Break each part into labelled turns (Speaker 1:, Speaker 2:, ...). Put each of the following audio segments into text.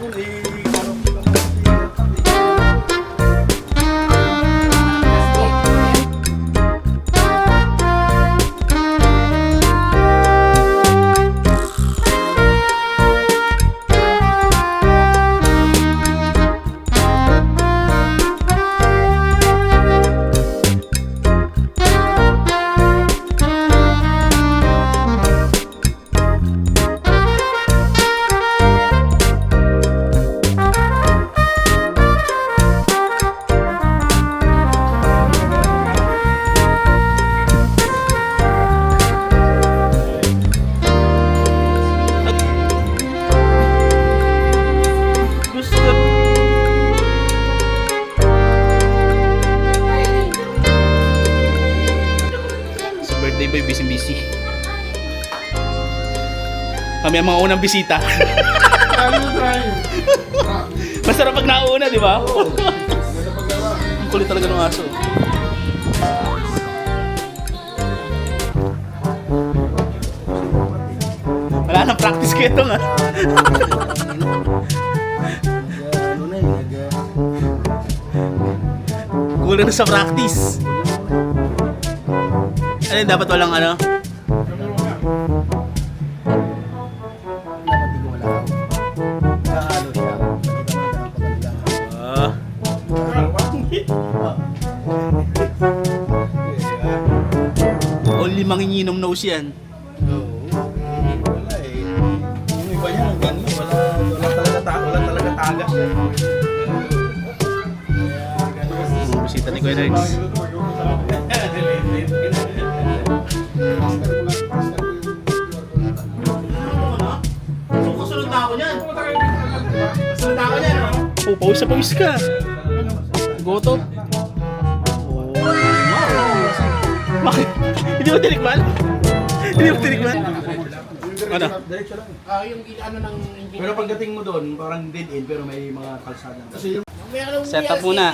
Speaker 1: hapon eh.
Speaker 2: Boy, busy. Kami ang mga unang bisita. Masarap pag nauna, di ba? Ang kulit talaga ng aso. Wala nang practice ko ito nga. Kulang na sa practice. Ano yun, dapat walang ano? Only manginginom knows yan.
Speaker 1: Wala eh. Yung iba niya, ang ganda. Wala talaga tagas eh.
Speaker 2: Bisita ni Kuya Nerds. Kasunod na ako niyan. Pawis sa pawis ka. Goto. Bakit? Hindi mo tinikman? Ano?
Speaker 3: Yung ano ng
Speaker 1: Pero pagdating mo doon, parang dead end pero may mga kalsada. Kasi yung
Speaker 2: Set up muna.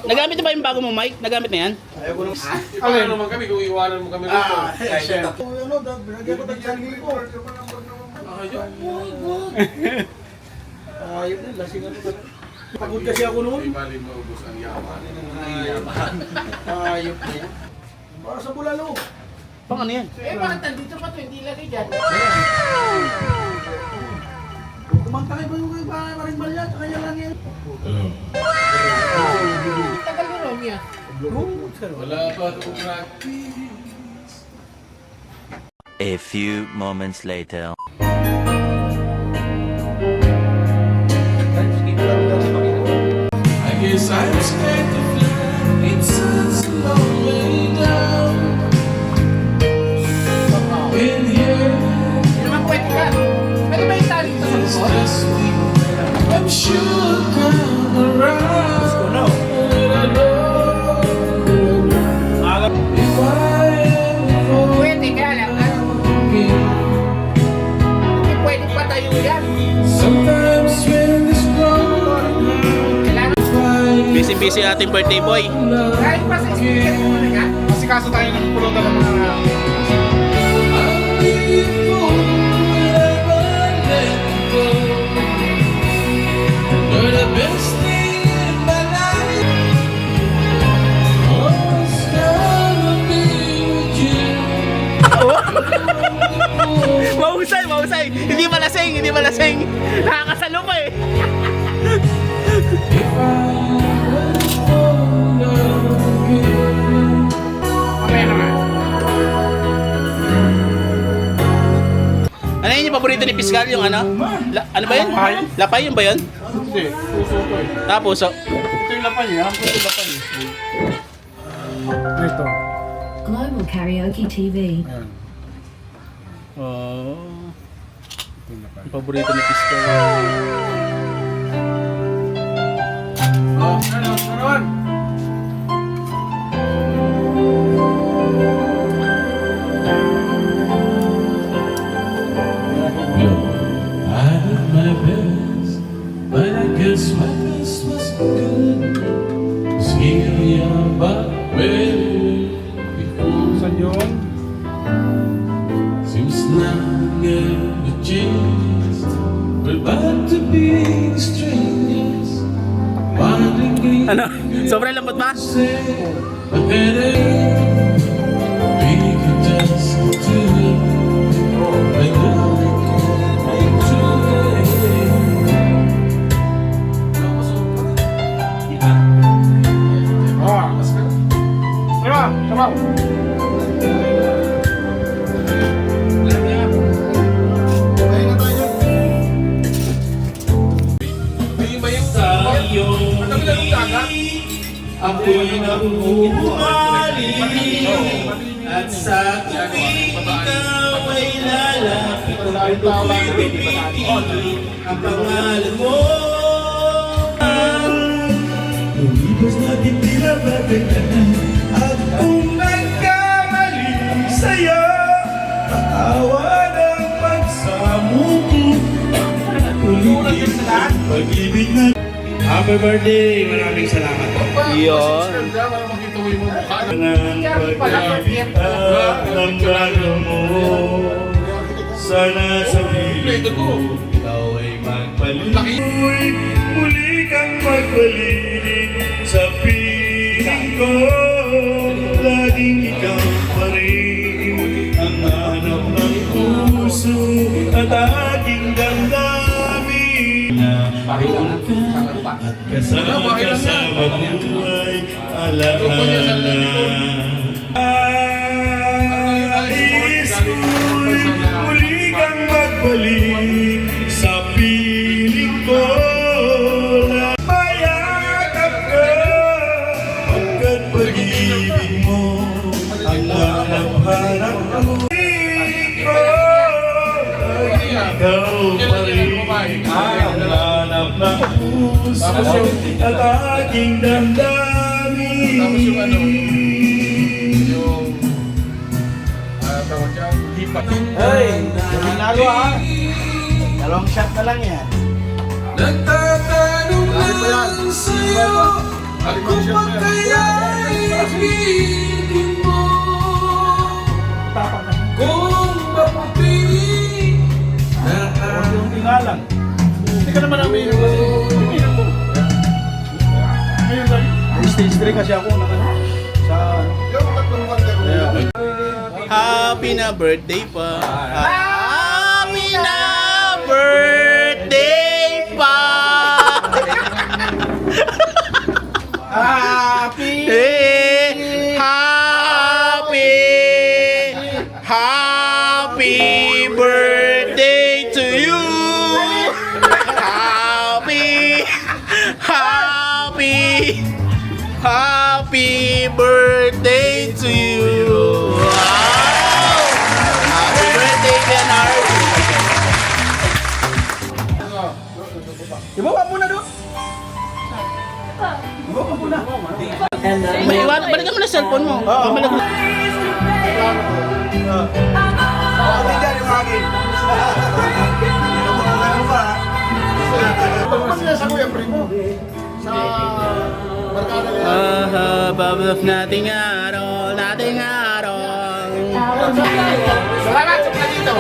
Speaker 2: Nagamit na ba yung bago mong mic? Nagamit na yan?
Speaker 1: ayaw ko nung...
Speaker 4: Ano naman kami kung iwanan mo kami rito?
Speaker 1: Ano, binagyan ko ng sarili ko. Ayun na, lasing ako talaga. Pagod kasi ako noon.
Speaker 4: May bali maubos ang yaman.
Speaker 1: Ayop na yan. Para sa bulalo.
Speaker 2: Pang ano yan?
Speaker 3: bakit nandito pa ito? Hindi lagay dyan.
Speaker 1: Kumanta kayo ba yung maring yan? Kanya lang yan.
Speaker 3: Tagal ni Romeo.
Speaker 4: Wala pa itong practice.
Speaker 5: A few moments later.
Speaker 4: I guess I'm scared to fly. It's such a long way down. In here,
Speaker 3: Hindi naman pwede ka. Pwede ba yung tali ito sa
Speaker 4: it's
Speaker 3: likod?
Speaker 4: just me. I'm sure I'll come around. And I know if I ever
Speaker 3: Pwede ka lang.
Speaker 4: forget.
Speaker 3: Hindi pwede pa tayo yan.
Speaker 4: Sometimes when this road
Speaker 3: Kailangan
Speaker 2: Busy ating birthday boy.
Speaker 3: kahit pa sa speaker mo na yan.
Speaker 1: Kasi kaso tayo ng pulutan ng mga...
Speaker 4: You're the best thing in my life. Always gonna be with you.
Speaker 2: Mahusay. Hindi malasing. Nakakasalo pa eh.
Speaker 4: If I ever fall again.
Speaker 3: Mamaya naman.
Speaker 2: Ano yun yung paborito ni Piskal? Yung ano? Ano ba yun? Lapay yun ba yun?
Speaker 1: Hindi, puso ko eh.
Speaker 2: Tapos, so,
Speaker 1: Ito yung lapan niya, ito yung lapan niya. Ito.
Speaker 6: Global Karaoke TV.
Speaker 1: Ayan.
Speaker 2: oh,
Speaker 1: Ito yung lapan.
Speaker 2: yung paborito ni Piskal.
Speaker 1: Oh, ano naman?
Speaker 4: I did my best, but I guess my best wasn't good. 'Cause here we are back where before.
Speaker 1: Saan yun?
Speaker 4: Seems nothing ever changed. We're But to be strangers, wondering
Speaker 2: Ano? Sobrang lambot ba?
Speaker 4: say a headache. We could just do it. And nothing can be true.
Speaker 3: Oh. Diba? Sabaw.
Speaker 4: Tayo ako'y nabubuhay at sa tuwing ikaw ay lalapit ako'y pipili ang pangalan mo. Lumipas natin tila bagay at kung nagkamali sa'yo, patawa ng pagsamuko. Ulitin ang pag-ibig na. Happy birthday! Maraming salamat.
Speaker 2: Yun.
Speaker 4: Ng pag-ibig at ng gano mo. Sana sa piling mo, ikaw ay magpaligoy. Muli kang magbalik sa piling ko. Laging ikaw pa rin ang hanap ng puso at aking damdamin. Naroon ka at kasama ka sa buhay alaala. Nais ko'y muli kang magbalik sa piling ko. Mayakap ka pagkat pag-ibig mo ang hanap-hanap ko. Ikaw pa rin ang hanap ng puso at aking damdamin.
Speaker 3: Tapos yung ano, yung tawag dyan, hipa.
Speaker 1: Hey, pinalo ha. Dalawang shot na lang yan.
Speaker 4: Nagtatanong
Speaker 3: Dami pa yan.
Speaker 4: lang sa'yo
Speaker 3: Alimang shot na yan.
Speaker 4: kaya'y ibigin mo. Kung mapapili na
Speaker 1: Yung tingalan. Hindi ka naman namin kasi uminom mo. Ngayon lang. Stage 3 kasi ako na ano. Sa...
Speaker 3: Yung tatlong wonder woman.
Speaker 2: Happy na birthday pa. Happy na birthday pa.
Speaker 1: Happy!
Speaker 2: Hey, happy birthday to you. Happy birthday to you. Wow! Happy birthday, Leonard.
Speaker 1: Ibaba muna doon. Ibaba muna.
Speaker 2: May iwan, balikan mo na cellphone mo. Balik mo.
Speaker 1: Okay dyan yung akin.
Speaker 3: Ano ba sila sa Kuya Primo? Sa barkada nila.
Speaker 2: Babaf nating araw.
Speaker 3: Salamat sa dito.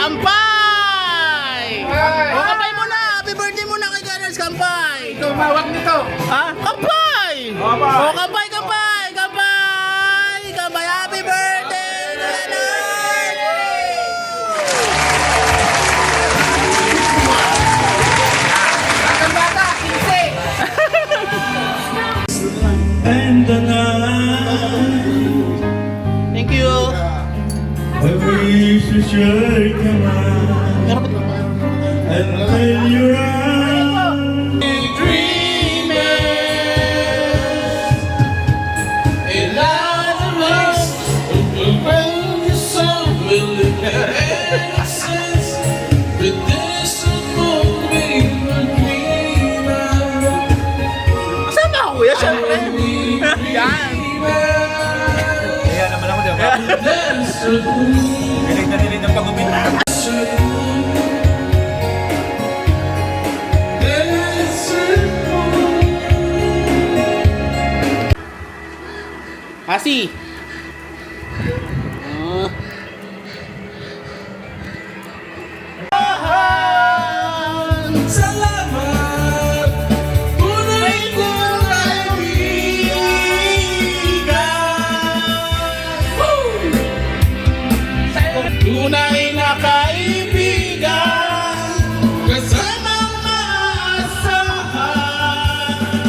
Speaker 2: Kampay! O, kampay muna! Happy birthday muna kay Garrels, kampay!
Speaker 3: Tumawag nito.
Speaker 2: Ha? Kampay! O, kampay! Happy birthday, Leonard!
Speaker 3: Ang bata, 15.
Speaker 4: and the night.
Speaker 2: Thank you!
Speaker 4: I wish to share come on and when you're out dreaming in life when your soul will live innocence but this won't be a dream.
Speaker 2: Kasama ako kuya, syempre! Yan!
Speaker 1: Kaya naman ako diba? Dinig na dinig ng pag-umit.
Speaker 4: There's
Speaker 2: Lassie.
Speaker 4: Salamat, tunay kong kaibigan.
Speaker 2: Tunay na kaibigan.
Speaker 4: Kasamang maasahan.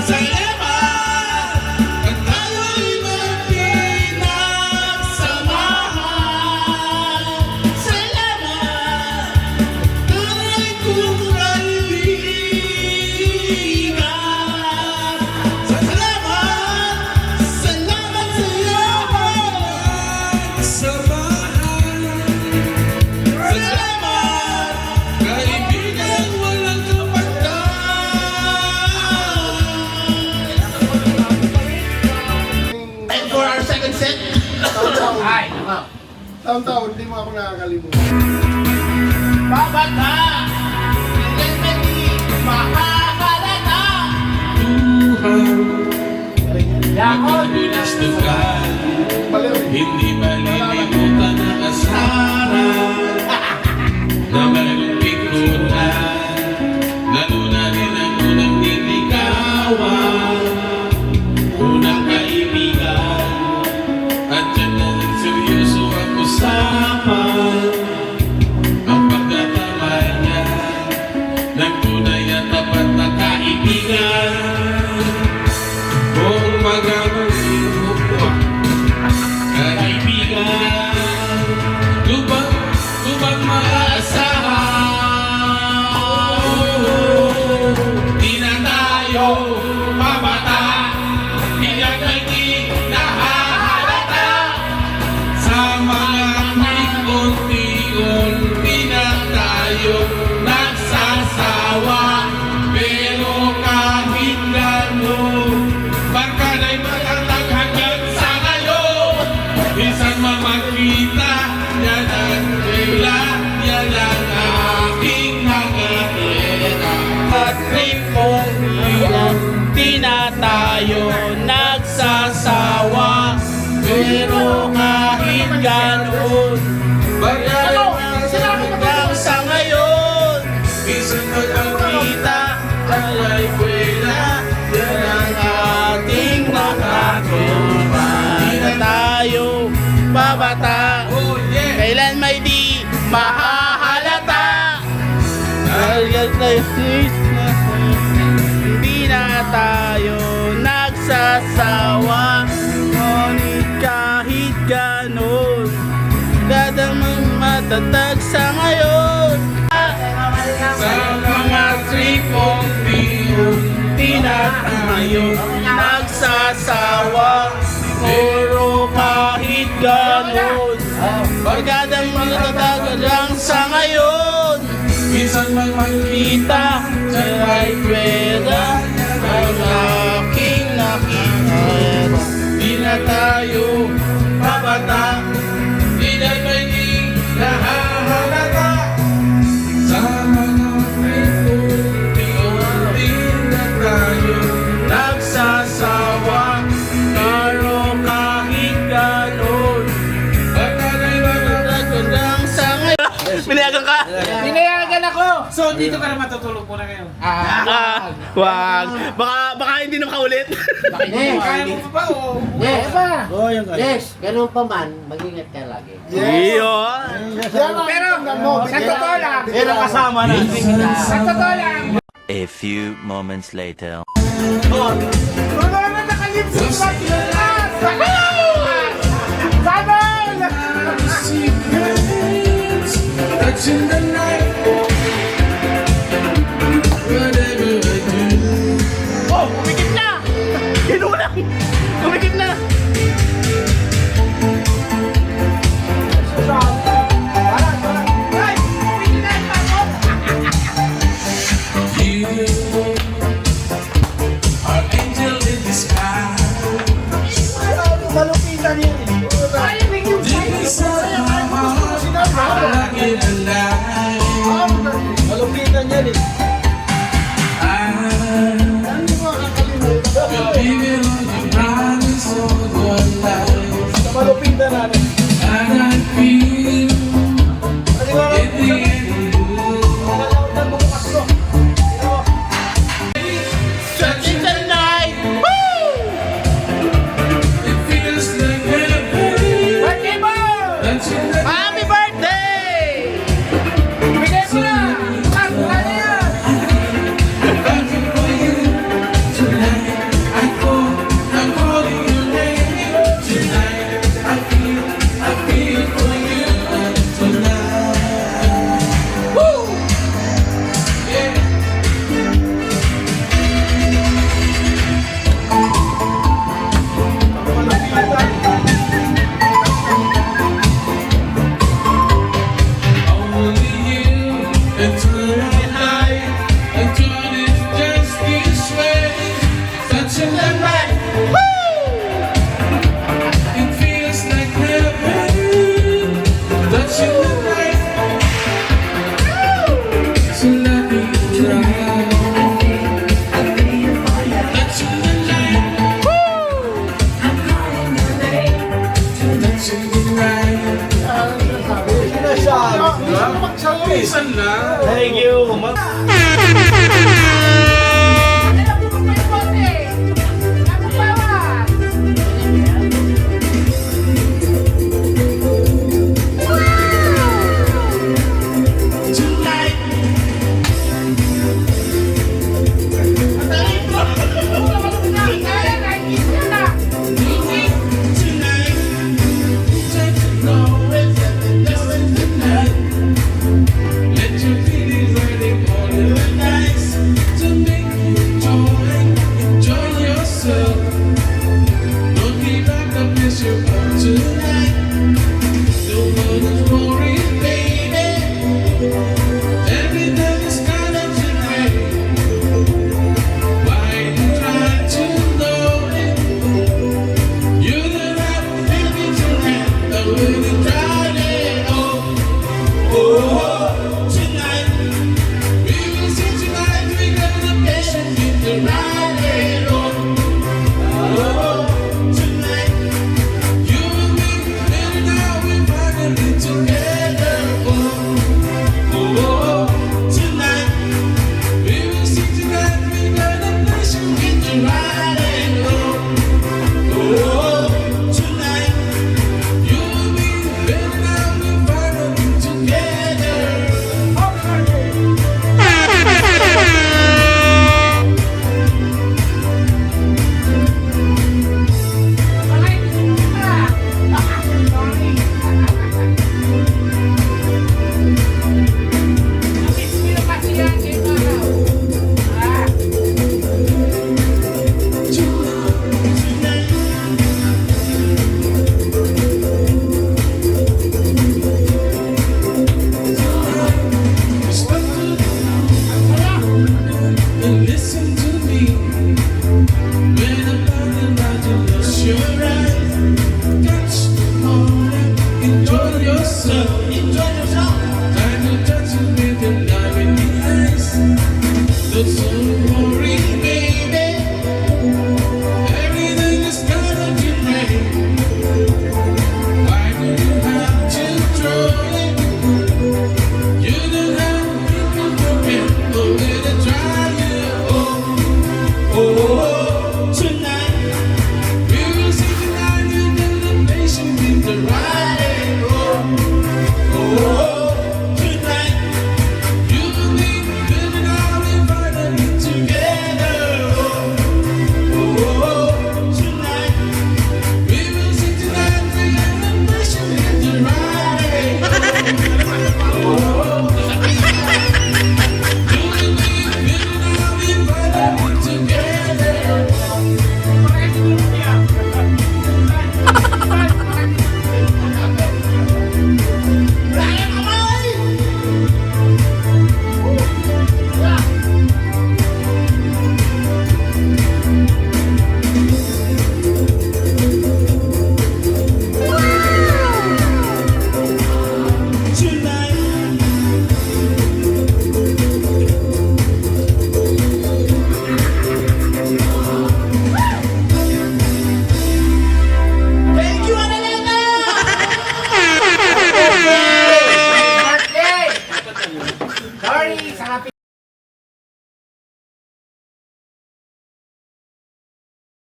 Speaker 4: Salamat, at tayo'y magpinagsamahan. Salamat, tunay kong kaibigan. Salamat, salamat sa'yo. Samahan. Salamat, kaibigan walang kapantay. And for our second set,
Speaker 3: Taon-taon, hindi mo ako nakakalimutan.
Speaker 2: Babata. Hindi makakalata.
Speaker 4: Nagbibilis tugal,
Speaker 3: Baliw.
Speaker 4: hindi malilimutan ang asaran na mayroong pikunan, naluna rin ang unang niligawan, unang kaibigan, at dyan na rin seryoso ang usapan. Ang pagkatamay niya ng tunay at tapat na kaibigan. Kung magagalin mo po, kaibigan, lubang maasahan. Di na tayo mabata, di na kayo nahahalata. Sa mga unti-unti na tayo nagsasawa. Pero kahit gano'n, barkada'y matatag hanggang sa ngayon. Isang mamakita, yan ang tela, yan ang aking nangatera.
Speaker 2: At ipong di na tayo nagsasawa. Pero kahit gano'n, hanggang sa ngayon,
Speaker 4: Isang magpapakita, alay kwela, yan ang
Speaker 2: ating nakakita. Di na tayo babata.
Speaker 4: oh yeah!
Speaker 2: Kailan may di mahahalata. Hindi na tayo nagsasawa. Ngunit kahit ganon, dadamang matatag sa ngayon.
Speaker 4: Sa mga tripong
Speaker 2: Di na tayo nagsasawa. Puro kahit ganon, pagkadang matatag lang sa ngayon.
Speaker 4: Minsan man
Speaker 2: Kita sa right weather ang aking nakita.
Speaker 4: di na tayo mabata, di na maging nahahalata. Sa mga unti-unti na tayo
Speaker 2: Nagsasawa, pero kahit ganon,
Speaker 4: pagkala'y matatag.
Speaker 2: matatag lang sa ngayon. Pinayagan ka?
Speaker 7: Pinayagan ako! So, dito ka na matutulog muna ngayon.
Speaker 2: Wag. Baka hindi na makaulit.
Speaker 7: Kaya mo pa ba o?
Speaker 8: Yes, pa.
Speaker 3: Oh, yan ka.
Speaker 8: Yes, ganun pa man, mag-ingat ka lagi.
Speaker 2: Iyon.
Speaker 7: Pero, sa totoo lang,
Speaker 3: Pero kasama na.
Speaker 7: sa totoo lang,
Speaker 5: A few moments later.
Speaker 7: wala na nakalipsin ba sila? Sabay!
Speaker 4: Secrets that's in the